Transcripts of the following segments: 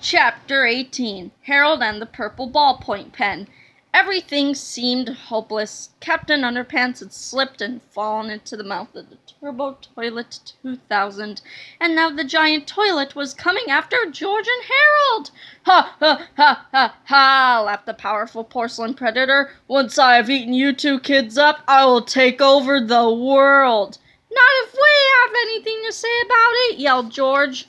Chapter 18 Harold and the Purple Ballpoint Pen. Everything seemed hopeless. Captain Underpants had slipped and fallen into the mouth of the Turbo Toilet 2000, and now the giant toilet was coming after George and Harold. Ha, ha, ha, ha, ha, laughed the powerful porcelain predator. Once I have eaten you two kids up, I will take over the world. Not if we have anything to say about it, yelled George.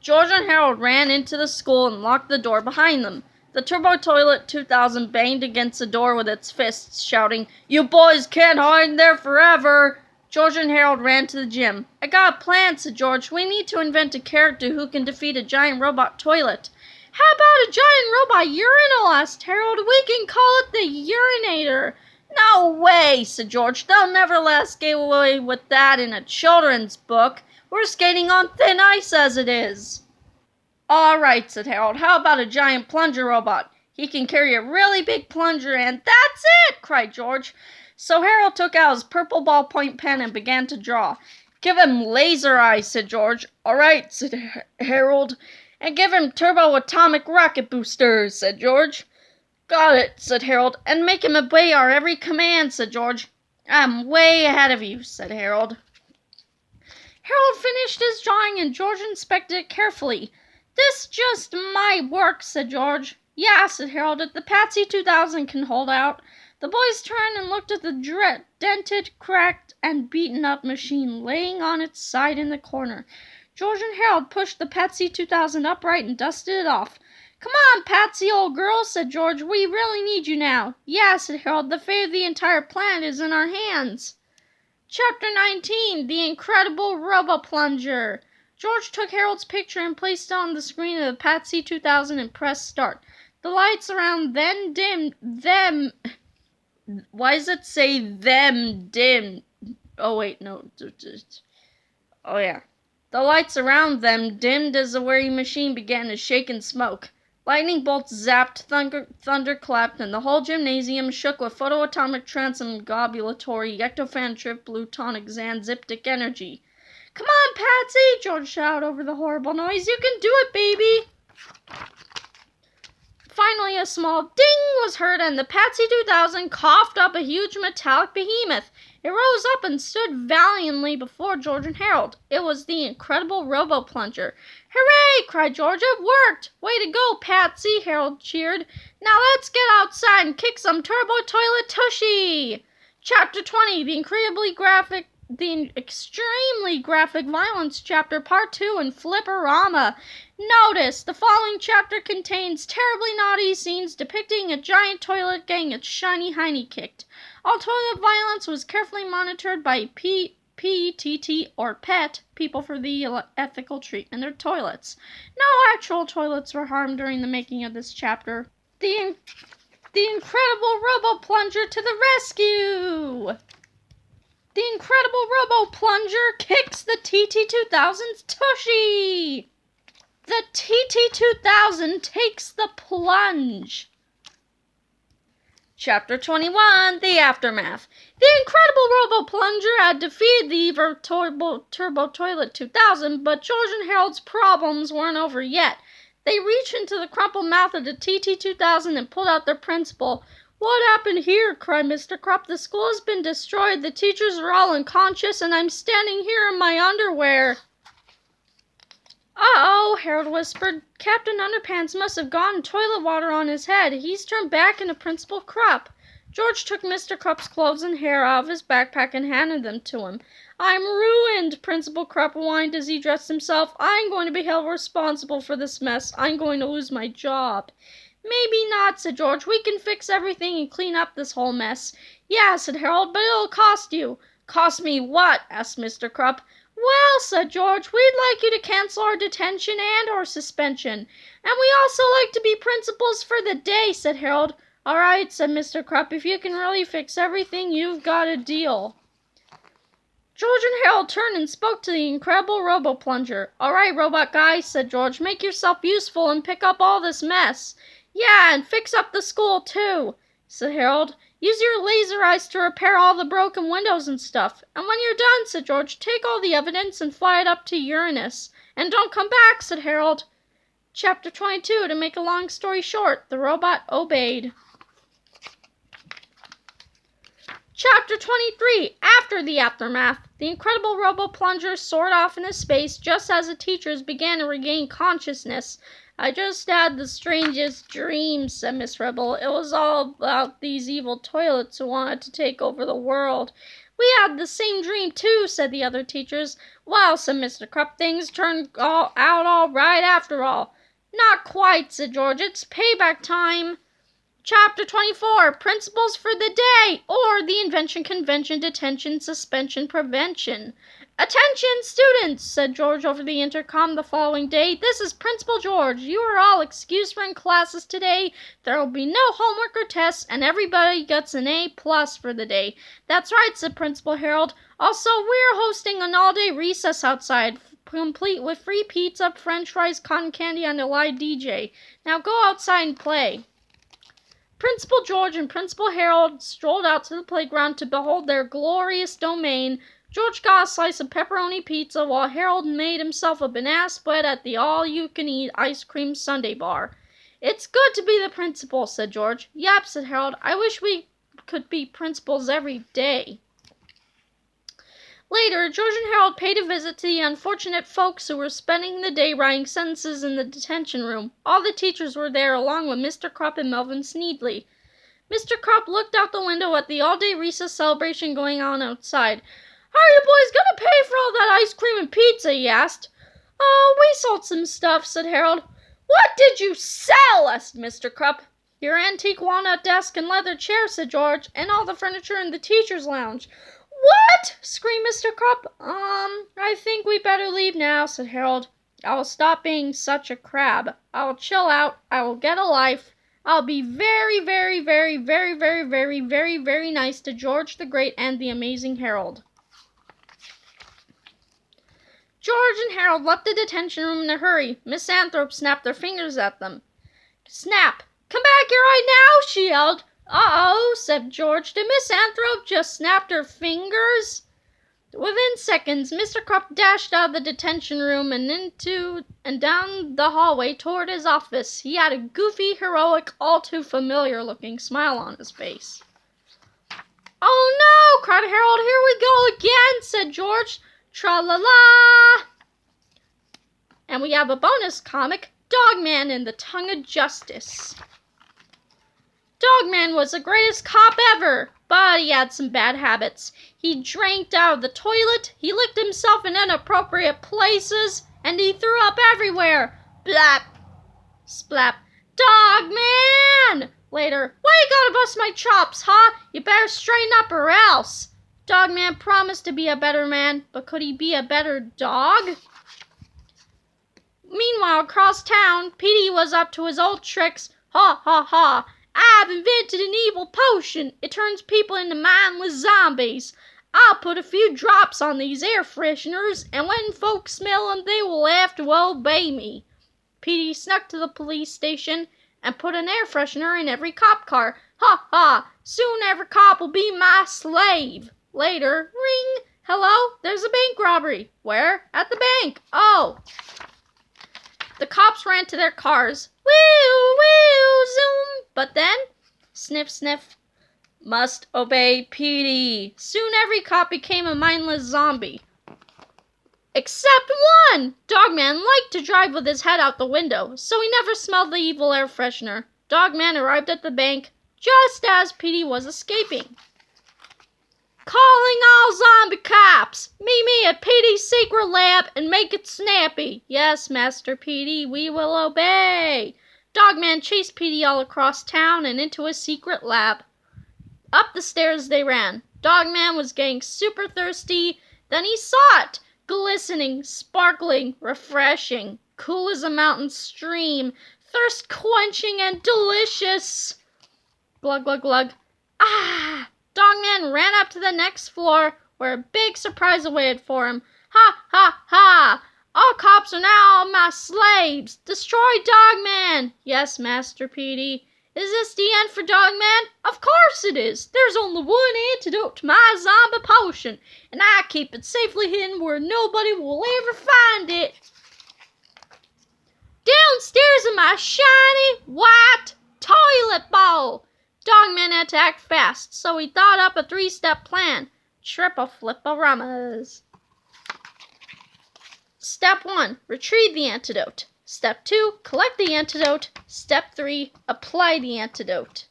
George and Harold ran into the school and locked the door behind them. The Turbo Toilet 2000 banged against the door with its fists, shouting, "You boys can't hide there forever!" George and Harold ran to the gym. "I got a plan," said George. "We need to invent a character who can defeat a giant robot toilet." "How about a giant robot urinal?" asked Harold. "We can call it the Urinator." "No way," said George. "They'll never let us get away with that in a children's book. We're skating on thin ice as it is." "All right," said Harold. "How about a giant plunger robot? He can carry a really big plunger and—" "That's it!" cried George. So Harold took out his purple ballpoint pen and began to draw. "Give him laser eyes," said George. "All right," said Harold. "And give him turbo atomic rocket boosters," said George. "Got it," said Harold. "And make him obey our every command," said George. "I'm way ahead of you," said Harold. Harold finished his drawing and George inspected it carefully. "This just might work," said George. "Yeah," said Harold. "If the Patsy 2000 can hold out." The boys turned and looked at the dented, cracked, and beaten-up machine laying on its side in the corner. George and Harold pushed the Patsy 2000 upright and dusted it off. "Come on, Patsy, old girl," said George. "We really need you now." "Yeah," said Harold. "The fate of the entire planet is in our hands." Chapter 19 The Incredible Robo-Plunger. George took Harold's picture and placed it on the screen of the Patsy 2000 and pressed start. The lights around then dimmed. Why does it say them dimmed? Oh, wait, no. Oh, yeah. The lights around them dimmed as the weary machine began to shake and smoke. Lightning bolts zapped, thunder clapped, and the whole gymnasium shook with photoatomic transambulatory ectophan plutonic zanziptic energy. "Come on, Patsy!" George shouted over the horrible noise. "You can do it, baby!" Finally, a small ding was heard, and the Patsy 2000 coughed up a huge metallic behemoth. It rose up and stood valiantly before George and Harold. It was the incredible Robo-Plunger. "Hooray!" cried George. "It worked!" "Way to go, Patsy!" Harold cheered. "Now let's get outside and kick some turbo toilet tushy!" Chapter 20 The Extremely Graphic Violence Chapter Part 2 in Flipperama. Notice, the following chapter contains terribly naughty scenes depicting a giant toilet getting its shiny hiney kicked. All toilet violence was carefully monitored by PETT, or PET, people for the ethical treatment of toilets. No actual toilets were harmed during the making of this chapter. The Incredible Robo-Plunger to the rescue! The Incredible Robo-Plunger kicks the TT-2000's tushy! The TT-2000 takes the plunge. Chapter 21 The Aftermath. The Incredible Robo-Plunger had defeated the evil Turbo Toilet 2000, but George and Harold's problems weren't over yet. They reached into the crumpled mouth of the TT-2000 and pulled out their principal. "What happened here?" cried Mr. Krupp. "The school has been destroyed, the teachers are all unconscious, and I'm standing here in my underwear." "Uh-oh," Harold whispered. "Captain Underpants must have gotten toilet water on his head. He's turned back into Principal Krupp." George took Mr. Krupp's clothes and hair out of his backpack and handed them to him. "I'm ruined," Principal Krupp whined as he dressed himself. "I'm going to be held responsible for this mess. I'm going to lose my job." "Maybe not," said George. "We can fix everything and clean up this whole mess." "Yeah," said Harold, "but it'll cost you." "Cost me what?" asked Mr. Krupp. "Well," said George, "we'd like you to cancel our detention and or suspension. And we also like to be principals for the day," said Harold. "All right," said Mr. Krupp. "If you can really fix everything, you've got a deal." George and Harold turned and spoke to the Incredible Robo-Plunger. "All right, robot guy," said George. "Make yourself useful and pick up all this mess." "Yeah, and fix up the school, too," said Harold. "Use your laser eyes to repair all the broken windows and stuff. And when you're done," said George, "take all the evidence and fly it up to Uranus." "And don't come back," said Harold. Chapter 22, to make a long story short, the robot obeyed. Chapter 23, after the aftermath. The incredible robo-plunger soared off into space just as the teachers began to regain consciousness. I just had the strangest dream, said Miss Rebel. It was all about these evil toilets who wanted to take over the world. We had the same dream too, said the other teachers. Well, said Mr. Krupp, things turned out all right after all. Not quite, said George. It's payback time. Chapter 24, Principles for the Day, or the Invention, Convention, Detention, Suspension, Prevention. Attention, students, said George over the intercom the following day. This is Principal George. You are all excused from classes today. There will be no homework or tests, and everybody gets an A+ for the day. That's right, said Principal Harold. Also, we're hosting an all-day recess outside, complete with free pizza, french fries, cotton candy, and a live DJ. Now go outside and play. Principal George and Principal Harold strolled out to the playground to behold their glorious domain. George got a slice of pepperoni pizza while Harold made himself a banana split at the all-you-can-eat ice cream sundae bar. It's good to be the principal, said George. Yep, said Harold. I wish we could be principals every day. Later, George and Harold paid a visit to the unfortunate folks who were spending the day writing sentences in the detention room. All the teachers were there, along with Mr. Krupp and Melvin Sneedley. Mr. Krupp looked out the window at the all-day recess celebration going on outside. How are you boys going to pay for all that ice cream and pizza? He asked. Oh, we sold some stuff, said Harold. What did you sell? Asked Mr. Krupp. Your antique walnut desk and leather chair, said George, and all the furniture in the teacher's lounge. What? Screamed Mr. Krupp. I think we better leave now, said Harold. I will stop being such a crab. I will chill out. I will get a life. I'll be very, very, very, very, very, very, very, very nice to George the Great and the amazing Harold. George and Harold left the detention room in a hurry. Miss Anthrop snapped her fingers at them. Snap! Come back here right now, she yelled. Uh-oh, said George. Did Miss Anthrop just snap her fingers? Within seconds, Mr. Krupp dashed out of the detention room and down the hallway toward his office. He had a goofy, heroic, all too familiar-looking smile on his face. Oh no, cried Harold. Here we go again, said George. Tra-la-la! And we have a bonus comic, Dogman and the Tongue of Justice. Dogman was the greatest cop ever, but he had some bad habits. He drank out of the toilet, he licked himself in inappropriate places, and he threw up everywhere. Blap! Splap! Dogman! Later, why you gotta bust my chops, huh? You better straighten up or else. Dogman promised to be a better man, but could he be a better dog? Meanwhile, across town, Petey was up to his old tricks. Ha ha ha! I've invented an evil potion. It turns people into mindless zombies. I'll put a few drops on these air fresheners, and when folks smell them, they will have to obey me. Petey snuck to the police station and put an air freshener in every cop car. Ha ha! Soon every cop will be my slave. Later, ring. Hello? There's a bank robbery. Where? At the bank. Oh. The cops ran to their cars. Whee, whee, zoom. But then, sniff, sniff, must obey Petey. Soon every cop became a mindless zombie. Except one! Dogman liked to drive with his head out the window, so he never smelled the evil air freshener. Dogman arrived at the bank just as Petey was escaping. Calling all zombie cops! Meet me at Petey's secret lab and make it snappy. Yes, Master Petey, we will obey. Dogman chased Petey all across town and into his secret lab. Up the stairs they ran. Dogman was getting super thirsty. Then he saw it. Glistening, sparkling, refreshing, cool as a mountain stream, thirst-quenching and delicious. Glug, glug, glug. Ah! Dogman ran up to the next floor, where a big surprise awaited for him. Ha, ha, ha! All cops are now my slaves! Destroy Dogman! Yes, Master Petey. Is this the end for Dogman? Of course it is! There's only one antidote to my zombie potion, and I keep it safely hidden where nobody will ever find it. Downstairs my shiny white toilet bowl. Dogman had to act fast, so he thought up a 3-step plan. Triple flip-a-ramas. Step 1. Retrieve the antidote. Step 2. Collect the antidote. Step 3. Apply the antidote.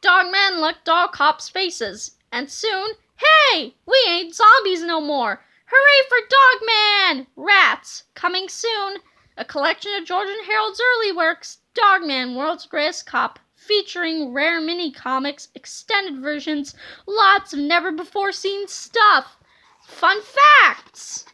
Dogman licked all cops' faces, and soon, hey, we ain't zombies no more. Hooray for Dogman! Rats, coming soon. A collection of George and Harold's early works, Dogman, World's Greatest Cop, featuring rare mini-comics, extended versions, lots of never-before-seen stuff. Fun facts!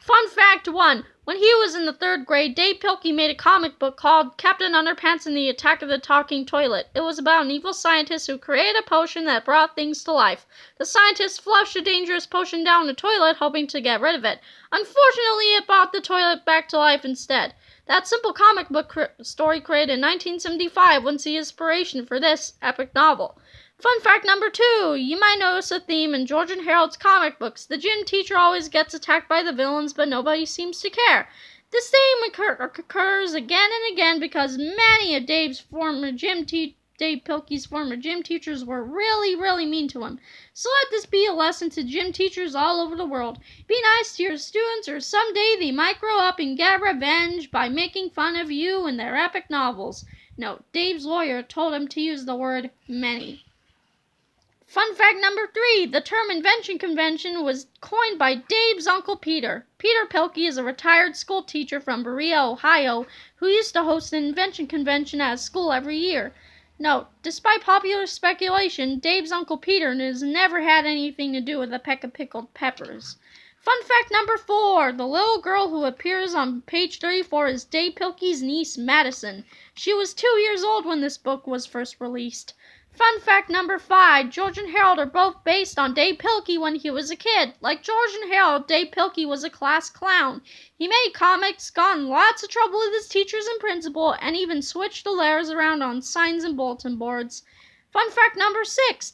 Fun fact 1. When he was in the 3rd grade, Dave Pilkey made a comic book called Captain Underpants and the Attack of the Talking Toilet. It was about an evil scientist who created a potion that brought things to life. The scientist flushed a dangerous potion down the toilet, hoping to get rid of it. Unfortunately, it brought the toilet back to life instead. That simple comic book story created in 1975 was the inspiration for this epic novel. Fun fact number 2. You might notice a theme in George and Harold's comic books. The gym teacher always gets attacked by the villains, but nobody seems to care. This theme occurs again and again because many of Dave Pilkey's former gym teachers were really mean to him. So let this be a lesson to gym teachers all over the world. Be nice to your students, or someday they might grow up and get revenge by making fun of you in their epic novels. Note, Dave's lawyer told him to use the word many. Fun fact number 3. The term invention convention was coined by Dave's Uncle Peter. Peter Pilkey is a retired school teacher from Berea, Ohio, who used to host an invention convention at his school every year. Note, despite popular speculation, Dave's Uncle Peter has never had anything to do with a peck of pickled peppers. Fun fact number 4. The little girl who appears on page 34 is Dave Pilkey's niece, Madison. She was 2 years old when this book was first released. Fun fact number 5. George and Harold are both based on Dave Pilkey when he was a kid. Like George and Harold, Dave Pilkey was a class clown. He made comics, got in lots of trouble with his teachers and principal, and even switched the letters around on signs and bulletin boards. Fun fact number 6.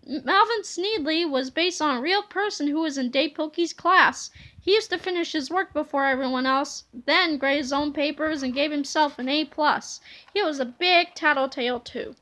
Melvin Sneedley was based on a real person who was in Dave Pilkey's class. He used to finish his work before everyone else, then grade his own papers and gave himself an A+. He was a big tattletale too.